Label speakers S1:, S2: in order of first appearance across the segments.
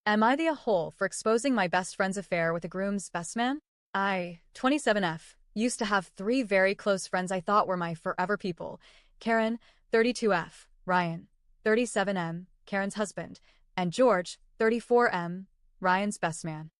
S1: Am I the a-hole for exposing my best friend's affair with a groom's best man? I, 27F, used to have three very close friends I thought were my forever people. Karen, 32F, Ryan, 37M, Karen's husband, and George, 34M, Ryan's best man.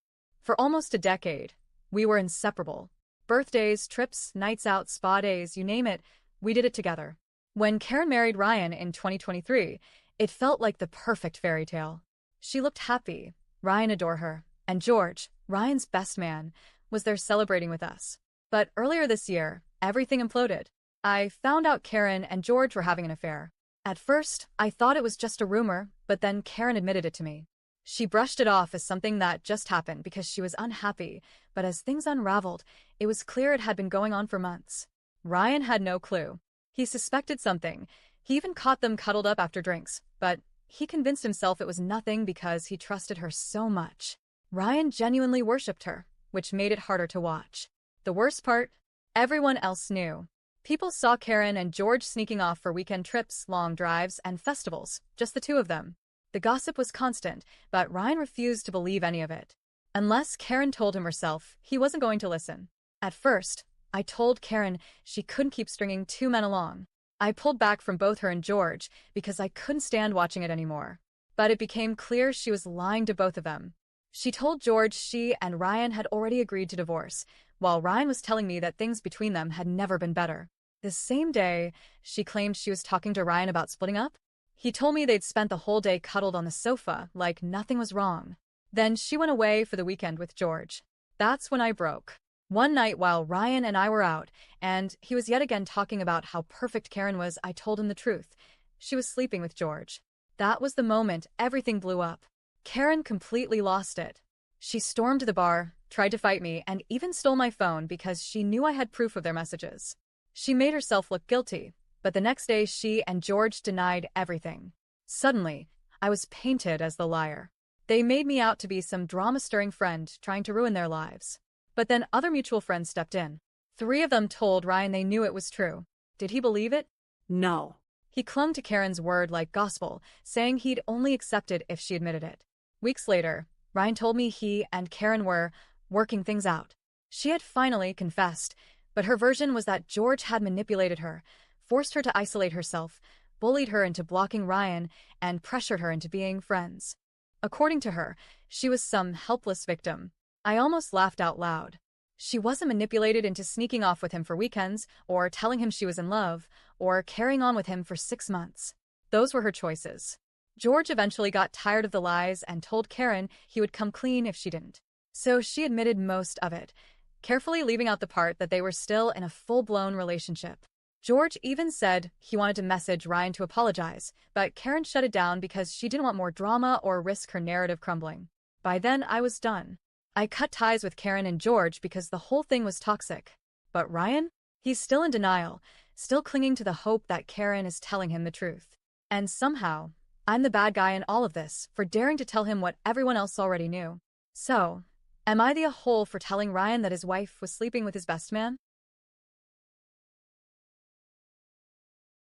S1: For almost a decade, we were inseparable. Birthdays, trips, nights out, spa days, you name it, we did it together. When Karen married Ryan in 2023, it felt like the perfect fairy tale. She looked happy, Ryan adored her, and George, Ryan's best man, was there celebrating with us. But earlier this year, everything imploded. I found out Karen and George were having an affair. At first, I thought it was just a rumor, but then Karen admitted it to me. She brushed it off as something that just happened because she was unhappy, but as things unraveled, it was clear it had been going on for months. Ryan had no clue. He suspected something. He even caught them cuddled up after drinks, but he convinced himself it was nothing because he trusted her so much. Ryan genuinely worshipped her, which made it harder to watch. The worst part? Everyone else knew. People saw Karen and George sneaking off for weekend trips, long drives, and festivals, just the two of them. The gossip was constant, but Ryan refused to believe any of it. Unless Karen told him herself, he wasn't going to listen. At first, I told Karen she couldn't keep stringing two men along. I pulled back from both her and George because I couldn't stand watching it anymore. But it became clear she was lying to both of them. She told George she and Ryan had already agreed to divorce, while Ryan was telling me that things between them had never been better. The same day, she claimed she was talking to Ryan about splitting up. He told me they'd spent the whole day cuddled on the sofa, like nothing was wrong. Then she went away for the weekend with George. That's when I broke. One night while Ryan and I were out, and he was yet again talking about how perfect Karen was, I told him the truth. She was sleeping with George. That was the moment everything blew up. Karen completely lost it. She stormed the bar, tried to fight me, and even stole my phone because she knew I had proof of their messages. She made herself look guilty, but the next day she and George denied everything. Suddenly, I was painted as the liar. They made me out to be some drama-stirring friend trying to ruin their lives. But then other mutual friends stepped in. 3 of them told Ryan they knew it was true. Did he believe it? No. He clung to Karen's word like gospel, saying he'd only accept it if she admitted it. Weeks later, Ryan told me he and Karen were working things out. She had finally confessed, but her version was that George had manipulated her, forced her to isolate herself, bullied her into blocking Ryan, and pressured her into being friends. According to her, she was some helpless victim. I almost laughed out loud. She wasn't manipulated into sneaking off with him for weekends, or telling him she was in love, or carrying on with him for 6 months. Those were her choices. George eventually got tired of the lies and told Karen he would come clean if she didn't. So she admitted most of it, carefully leaving out the part that they were still in a full-blown relationship. George even said he wanted to message Ryan to apologize, but Karen shut it down because she didn't want more drama or risk her narrative crumbling. By then, I was done. I cut ties with Karen and George because the whole thing was toxic. But Ryan? He's still in denial, still clinging to the hope that Karen is telling him the truth. And somehow, I'm the bad guy in all of this for daring to tell him what everyone else already knew. So, am I the a-hole for telling Ryan that his wife was sleeping with his best man?